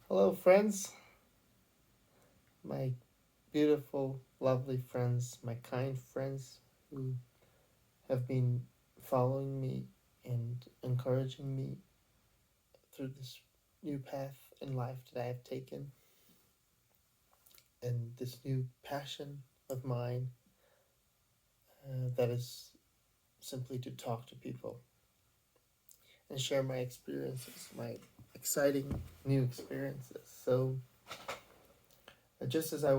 Hello, friends, my beautiful, lovely friends, my kind friends who have been following me and encouraging me through this new path in life that I have taken, and this new passion of mine that is simply to talk to people and share my experiences, my exciting new experiences. So, just as I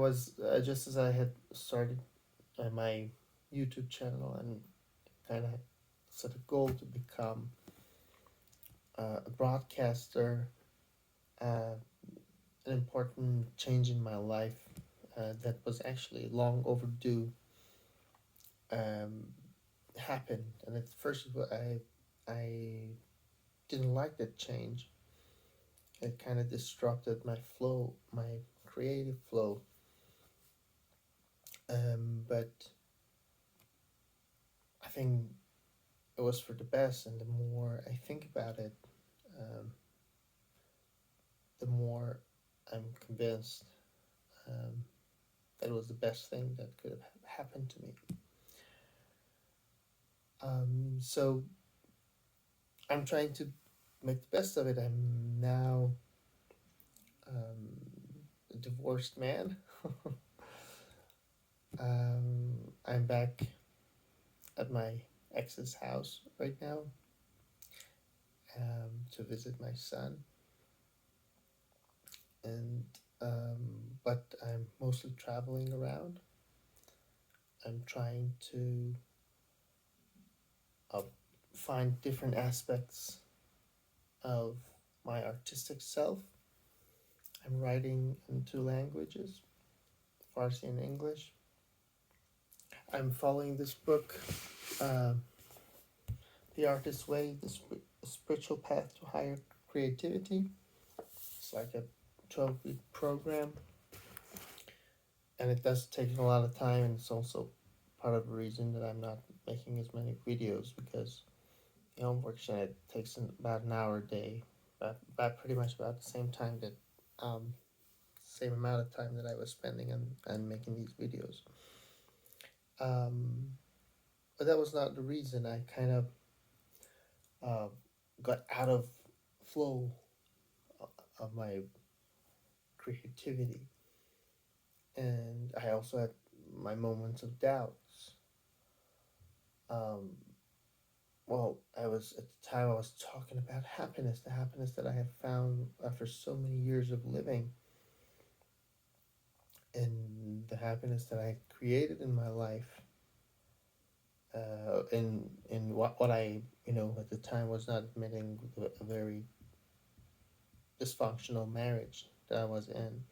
had started my YouTube channel and kind of set a goal to become a broadcaster, uh, an important change in my life that was actually long overdue um, happened. And at first, I didn't like that change. It kind of disrupted my flow, my creative flow. But I think it was for the best. And the more I think about it, um, the more I'm convinced um, that it was the best thing that could have happened to me. So I'm trying to make the best of it. I'm now a divorced man. I'm back at my ex's house right now to visit my son, and but I'm mostly traveling around. I'm trying to uh, find different aspects of my artistic self. I'm writing in two languages, Farsi and English. I'm following this book, uh, The Artist's Way, the Spiritual Path to Higher Creativity. It's like a 12-week program, and it does take a lot of time, and it's also part of the reason that I'm not making as many videos because the homework it takes about an hour a day, about pretty much about the same time that same amount of time that I was spending on making these videos. Um, but that was not the reason. I kind of uh, got out of flow of my creativity, and I also had my moments of doubts. Um, well, I was at the time I was talking about happiness, the happiness that I have found after so many years of living, and the happiness that I created in my life. In what I at the time was not admitting a very dysfunctional marriage that I was in.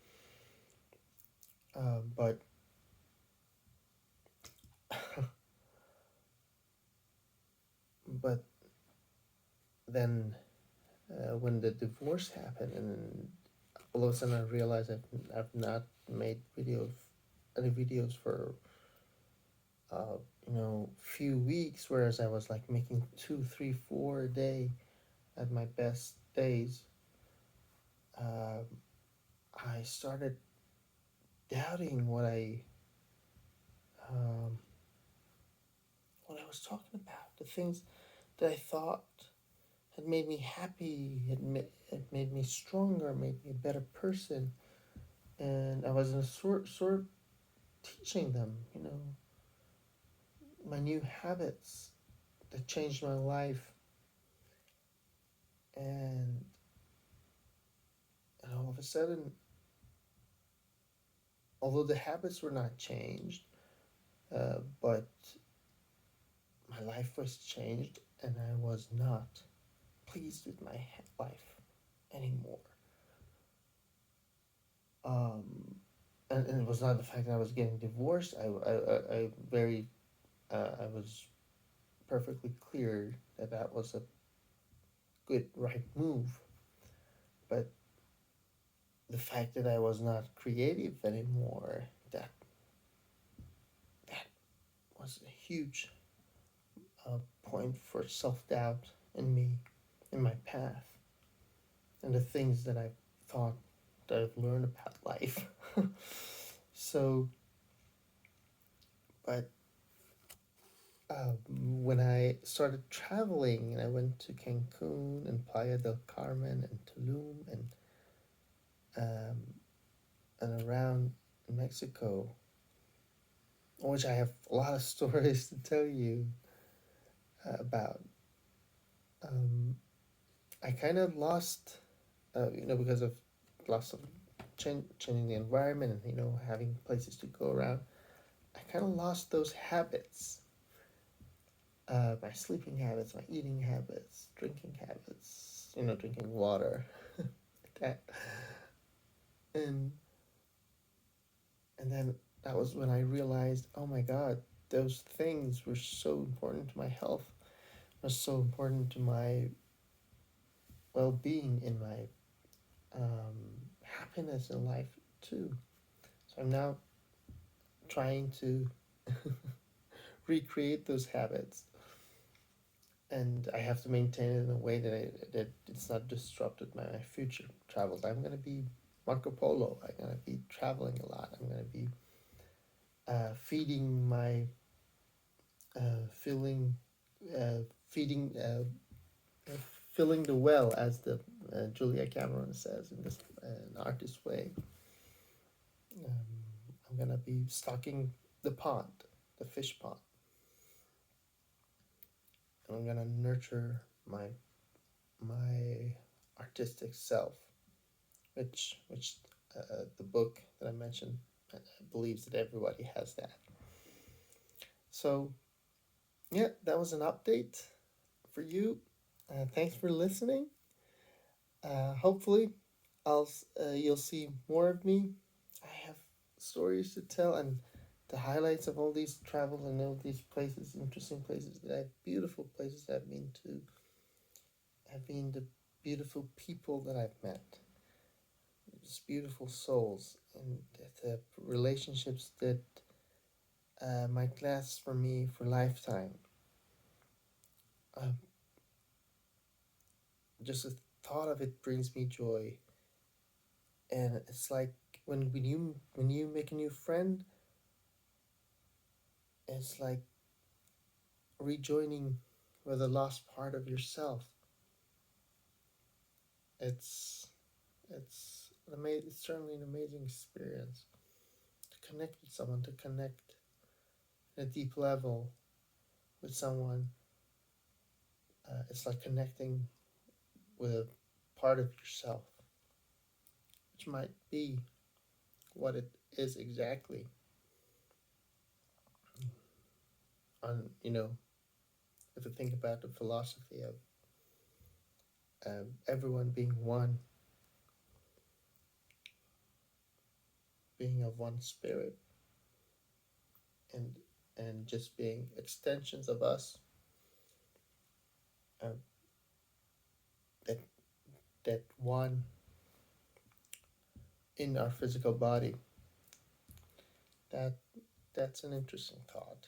But but then when the divorce happened, and all of a sudden I realized I've not made any videos for uh, few weeks, whereas I was like making two, three, four a day at my best days. Uh, I started doubting um, what I was talking about, the things that I thought had made me happy, had made me stronger, made me a better person, and I was in a sort teaching them, my new habits that changed my life, and all of a sudden, although the habits were not changed, but my life was changed, and I was not pleased with my life anymore. Um, and it was not the fact that I was getting divorced. I was perfectly clear that that was a good, right move. But the fact that I was not creative anymore, that was a huge point for self doubt in me, in my path, and the things that I thought. that I've learned about life. So, but when I started traveling and I went to Cancun and Playa del Carmen and Tulum um, and around Mexico, which I have a lot of stories to tell you about, um, I kind of lost, because of loss of changing the environment and having places to go around. I kind of lost those habits, my sleeping habits, my eating habits, drinking habits, drinking water, like that. And and then that was when I realized, oh my God, those things were so important to my health, were so important to my well-being, in my happiness in life too. So I'm now trying to recreate those habits, and I have to maintain it in a way that it's not disrupted by my future travels. I'm gonna be Marco Polo. I'm gonna be traveling a lot. I'm gonna be feeding my feeling, uh, feeding, filling the well, as the Julia Cameron says in this an artist way. Um, I'm gonna be stocking the pond, the fish pond, and I'm gonna nurture my artistic self, which the book that I mentioned believes that everybody has that. So yeah, that was an update for you. Thanks for listening. Hopefully, you'll see more of me. I have stories to tell, and the highlights of all these travels and all these places, interesting places that I've beautiful places I've been to, have been the beautiful people that I've met, just beautiful souls, and the relationships that might last for me for lifetime. Um, just the thought of it brings me joy, and it's like when you make a new friend, it's like rejoining with a lost part of yourself. It's it's certainly an amazing experience to connect with someone, to connect at a deep level with someone. It's like connecting with a part of yourself, which might be what it is exactly. On if you think about the philosophy of everyone being one, being of one spirit, and just being extensions of us, uh, that one in our physical body. That that's an interesting thought.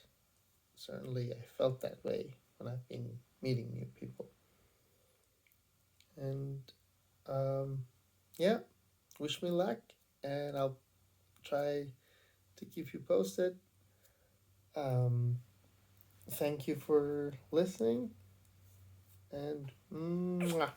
Certainly, I felt that way when I've been meeting new people, and um, yeah, wish me luck, and I'll try to keep you posted. Um, Thank you for listening, and mwah.